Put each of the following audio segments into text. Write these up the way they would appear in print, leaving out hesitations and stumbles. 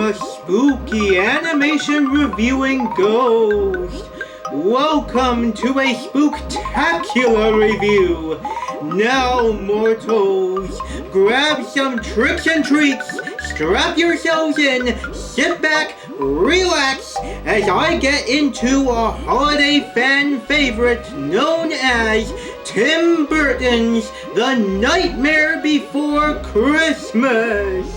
the spooky animation reviewing ghost. Welcome to a spooktacular review. Now, mortals, grab some tricks and treats, strap yourselves in, sit back, relax, as I get into a holiday fan favorite known as Tim Burton's The Nightmare Before Christmas.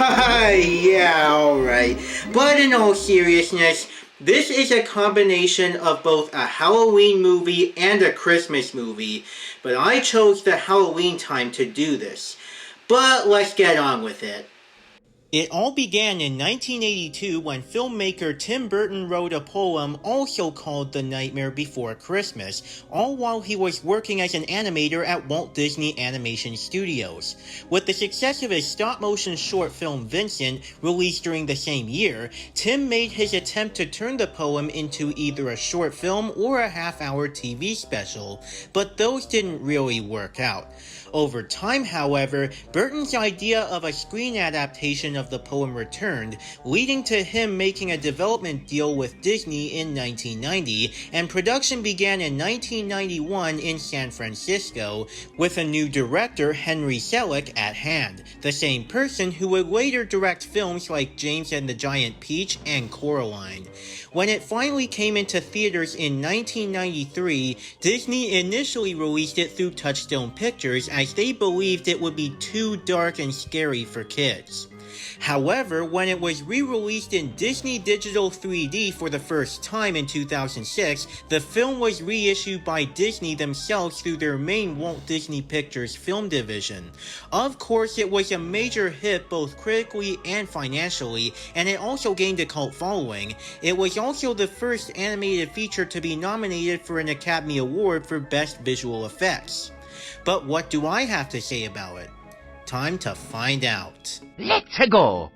Haha, yeah, alright. But in all seriousness, this is a combination of both a Halloween movie and a Christmas movie, but I chose the Halloween time to do this. But let's get on with it. It all began in 1982 when filmmaker Tim Burton wrote a poem also called The Nightmare Before Christmas, all while he was working as an animator at Walt Disney Animation Studios. With the success of his stop-motion short film Vincent, released during the same year, Tim made his attempt to turn the poem into either a short film or a half-hour TV special, but those didn't really work out. Over time, however, Burton's idea of a screen adaptation of the poem returned, leading to him making a development deal with Disney in 1990, and production began in 1991 in San Francisco, with a new director, Henry Selick, at hand, the same person who would later direct films like James and the Giant Peach and Coraline. When it finally came into theaters in 1993, Disney initially released it through Touchstone Pictures as they believed it would be too dark and scary for kids. However, when it was re-released in Disney Digital 3D for the first time in 2006, the film was reissued by Disney themselves through their main Walt Disney Pictures film division. Of course, it was a major hit both critically and financially, and it also gained a cult following. It was also the first animated feature to be nominated for an Academy Award for Best Visual Effects. But what do I have to say about it? Time to find out. Let's go!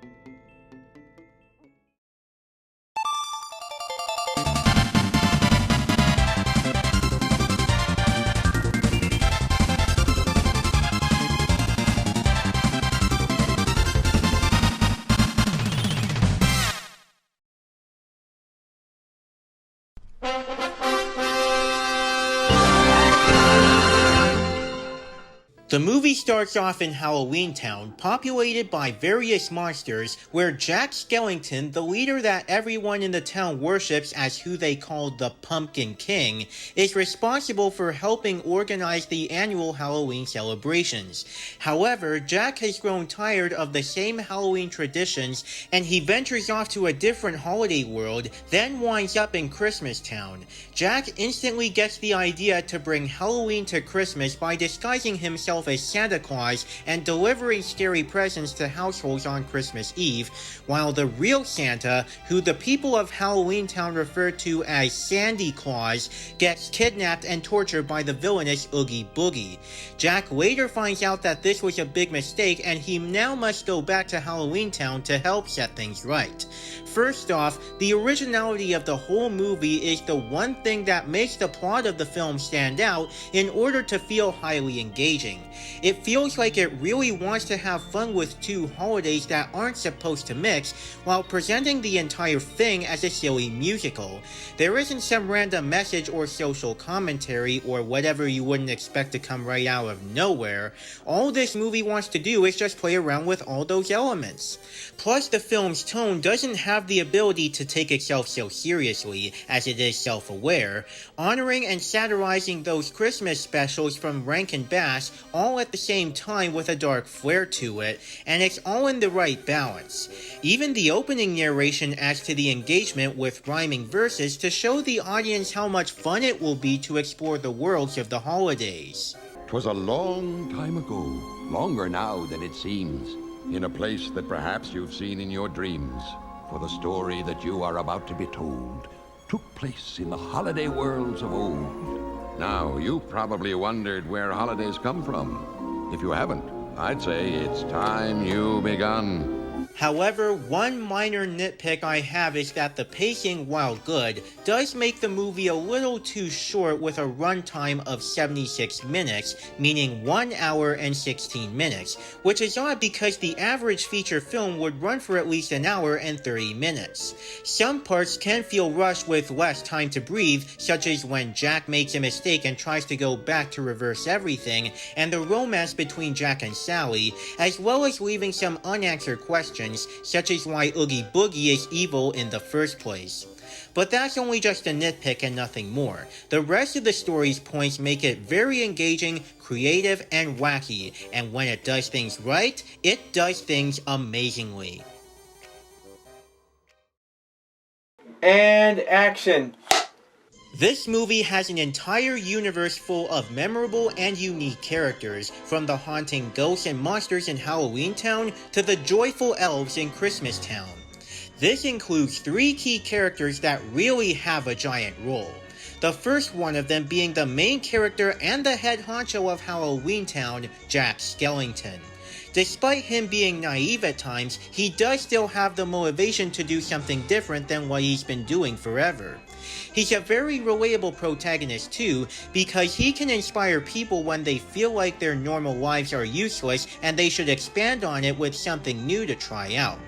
The movie starts off in Halloween Town, populated by various monsters, where Jack Skellington, the leader that everyone in the town worships as who they call the Pumpkin King, is responsible for helping organize the annual Halloween celebrations. However, Jack has grown tired of the same Halloween traditions, and he ventures off to a different holiday world, then winds up in Christmas Town. Jack instantly gets the idea to bring Halloween to Christmas by disguising himself as Santa Claus and delivering scary presents to households on Christmas Eve, while the real Santa, who the people of Halloween Town refer to as Sandy Claus, gets kidnapped and tortured by the villainous Oogie Boogie. Jack later finds out that this was a big mistake and he now must go back to Halloween Town to help set things right. First off, the originality of the whole movie is the one thing that makes the plot of the film stand out in order to feel highly engaging. It feels like it really wants to have fun with two holidays that aren't supposed to mix, while presenting the entire thing as a silly musical. There isn't some random message or social commentary or whatever you wouldn't expect to come right out of nowhere. All this movie wants to do is just play around with all those elements. Plus, the film's tone doesn't have the ability to take itself so seriously, as it is self-aware, honoring and satirizing those Christmas specials from Rankin Bass all at the same time with a dark flair to it, and it's all in the right balance. Even the opening narration adds to the engagement with rhyming verses to show the audience how much fun it will be to explore the worlds of the holidays. 'Twas a long time ago, longer now than it seems, in a place that perhaps you've seen in your dreams. For the story that you are about to be told took place in the holiday worlds of old. Now, you've probably wondered where holidays come from. If you haven't, I'd say it's time you begun. However, one minor nitpick I have is that the pacing, while good, does make the movie a little too short with a runtime of 76 minutes, meaning 1 hour and 16 minutes, which is odd because the average feature film would run for at least an hour and 30 minutes. Some parts can feel rushed with less time to breathe, such as when Jack makes a mistake and tries to go back to reverse everything, and the romance between Jack and Sally, as well as leaving some unanswered questions, such as why Oogie Boogie is evil in the first place. But that's only just a nitpick and nothing more. The rest of the story's points make it very engaging, creative, and wacky, and when it does things right, it does things amazingly. And action! This movie has an entire universe full of memorable and unique characters, from the haunting ghosts and monsters in Halloween Town to the joyful elves in Christmas Town. This includes 3 key characters that really have a giant role. The first one of them being the main character and the head honcho of Halloween Town, Jack Skellington. Despite him being naive at times, he does still have the motivation to do something different than what he's been doing forever. He's a very relatable protagonist too, because he can inspire people when they feel like their normal lives are useless and they should expand on it with something new to try out.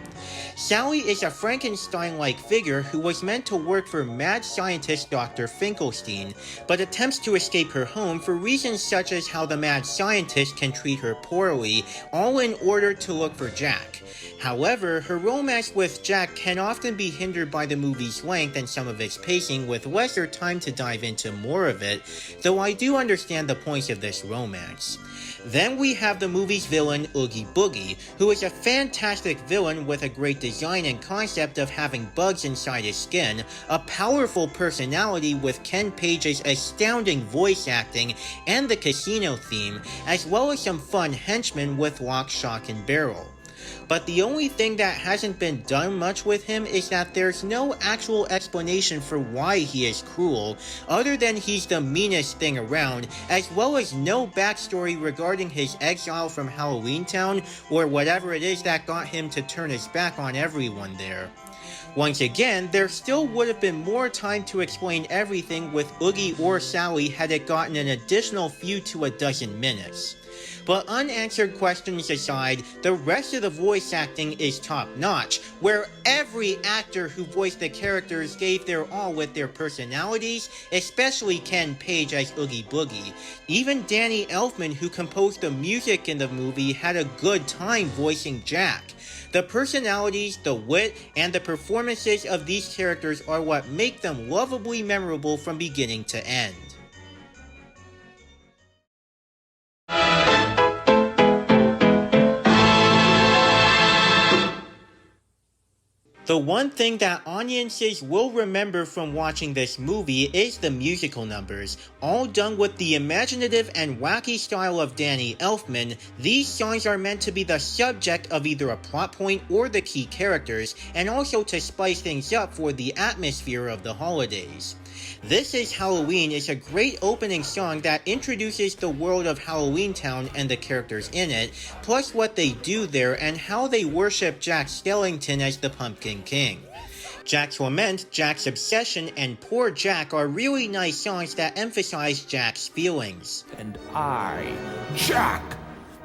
Sally is a Frankenstein-like figure who was meant to work for mad scientist Dr. Finkelstein, but attempts to escape her home for reasons such as how the mad scientist can treat her poorly, all in order to look for Jack. However, her romance with Jack can often be hindered by the movie's length and some of its pacing, with lesser time to dive into more of it, though I do understand the points of this romance. Then we have the movie's villain, Oogie Boogie, who is a fantastic villain with a great design and concept of having bugs inside his skin, a powerful personality with Ken Page's astounding voice acting and the casino theme, as well as some fun henchmen with Lock, Shock, and Barrel. But the only thing that hasn't been done much with him is that there's no actual explanation for why he is cruel, other than he's the meanest thing around, as well as no backstory regarding his exile from Halloween Town, or whatever it is that got him to turn his back on everyone there. Once again, there still would have been more time to explain everything with Oogie or Sally had it gotten an additional few to a dozen minutes. But unanswered questions aside, the rest of the voice acting is top-notch, where every actor who voiced the characters gave their all with their personalities, especially Ken Page as Oogie Boogie. Even Danny Elfman, who composed the music in the movie, had a good time voicing Jack. The personalities, the wit, and the performances of these characters are what make them lovably memorable from beginning to end. The one thing that audiences will remember from watching this movie is the musical numbers. All done with the imaginative and wacky style of Danny Elfman, these songs are meant to be the subject of either a plot point or the key characters, and also to spice things up for the atmosphere of the holidays. This Is Halloween is a great opening song that introduces the world of Halloween Town and the characters in it, plus what they do there and how they worship Jack Skellington as the Pumpkin King. Jack's Lament, Jack's Obsession, and Poor Jack are really nice songs that emphasize Jack's feelings. And I, Jack,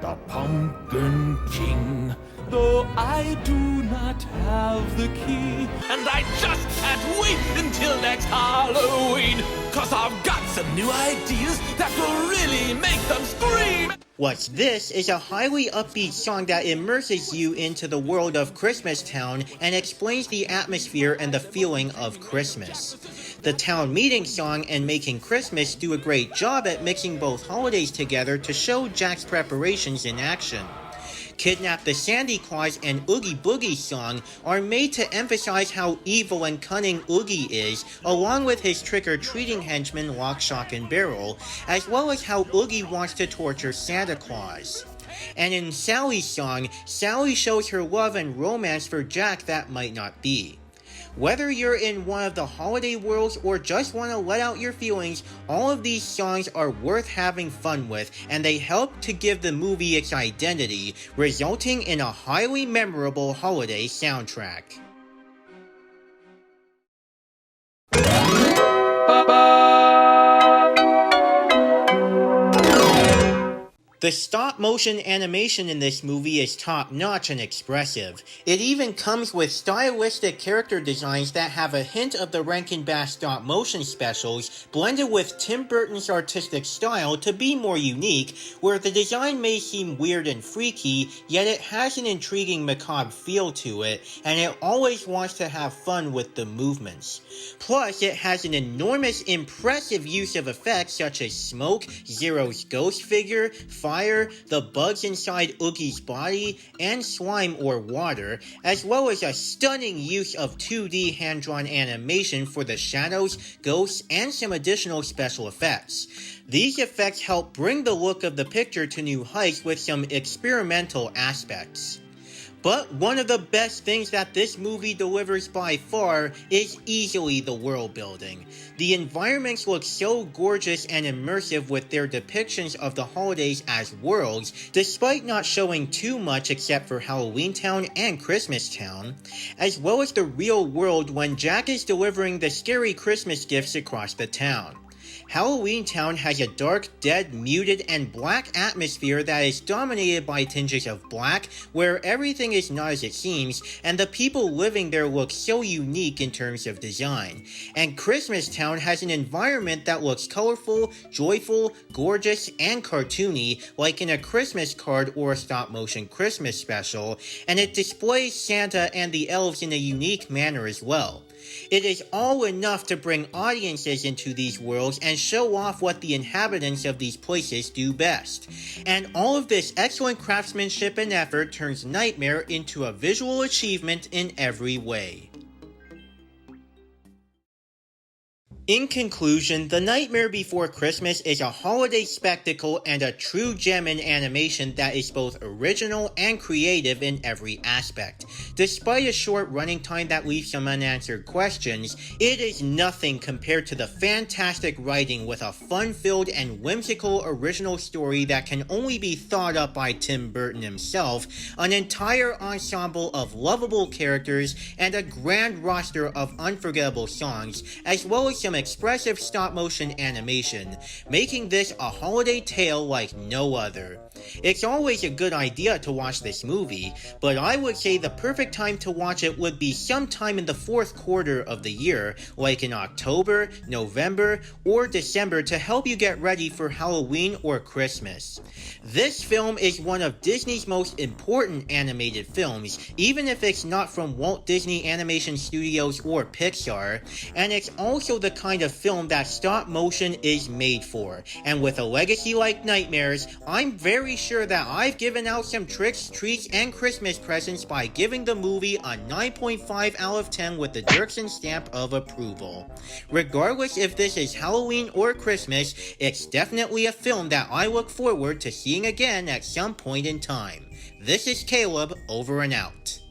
the Pumpkin King, though I do not have the key, and I just can't wait until next Halloween, 'cause I've got some new ideas that will really make them scream. What's This is a highly upbeat song that immerses you into the world of Christmas Town and explains the atmosphere and the feeling of Christmas. The town meeting song and Making Christmas do a great job at mixing both holidays together to show Jack's preparations in action. Kidnap the Sandy Claus and Oogie Boogie song are made to emphasize how evil and cunning Oogie is, along with his trick-or-treating henchmen Lock, Shock, and Barrel, as well as how Oogie wants to torture Santa Claus. And in Sally's song, Sally shows her love and romance for Jack that might not be. Whether you're in one of the holiday worlds or just want to let out your feelings, all of these songs are worth having fun with, and they help to give the movie its identity, resulting in a highly memorable holiday soundtrack. The stop-motion animation in this movie is top-notch and expressive. It even comes with stylistic character designs that have a hint of the Rankin Bass stop-motion specials, blended with Tim Burton's artistic style to be more unique, where the design may seem weird and freaky, yet it has an intriguing macabre feel to it, and it always wants to have fun with the movements. Plus, it has an enormous, impressive use of effects such as smoke, Zero's ghost figure, fire, the bugs inside Oogie's body, and slime or water, as well as a stunning use of 2D hand-drawn animation for the shadows, ghosts, and some additional special effects. These effects help bring the look of the picture to new heights with some experimental aspects. But one of the best things that this movie delivers by far is easily the world building. The environments look so gorgeous and immersive with their depictions of the holidays as worlds, despite not showing too much except for Halloween Town and Christmas Town, as well as the real world when Jack is delivering the scary Christmas gifts across the town. Halloween Town has a dark, dead, muted, and black atmosphere that is dominated by tinges of black, where everything is not as it seems, and the people living there look so unique in terms of design. And Christmas Town has an environment that looks colorful, joyful, gorgeous, and cartoony, like in a Christmas card or a stop-motion Christmas special, and it displays Santa and the elves in a unique manner as well. It is all enough to bring audiences into these worlds and show off what the inhabitants of these places do best. And all of this excellent craftsmanship and effort turns Nightmare into a visual achievement in every way. In conclusion, The Nightmare Before Christmas is a holiday spectacle and a true gem in animation that is both original and creative in every aspect. Despite a short running time that leaves some unanswered questions, it is nothing compared to the fantastic writing with a fun-filled and whimsical original story that can only be thought up by Tim Burton himself, an entire ensemble of lovable characters, and a grand roster of unforgettable songs, as well as some expressive stop-motion animation, making this a holiday tale like no other. It's always a good idea to watch this movie, but I would say the perfect time to watch it would be sometime in the fourth quarter of the year, like in October, November, or December to help you get ready for Halloween or Christmas. This film is one of Disney's most important animated films, even if it's not from Walt Disney Animation Studios or Pixar, and it's also the kind of film that stop motion is made for. And with a legacy like Nightmares, I'm very sure that I've given out some tricks, treats, and Christmas presents by giving the movie a 9.5 out of 10 with the Dirksen stamp of approval. Regardless if this is Halloween or Christmas, it's definitely a film that I look forward to seeing again at some point in time. This is Caleb, over and out.